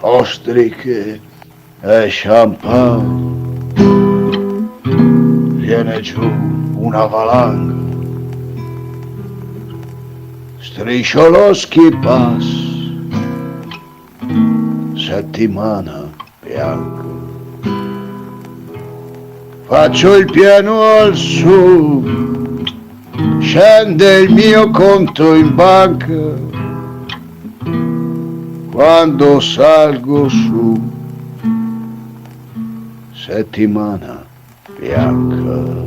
Ostriche e champagne, viene giù una valanga, Striscioloschi pass, settimana bianca. Faccio il piano al su, scende il mio conto in banca. Quando salgo su, settimana bianca.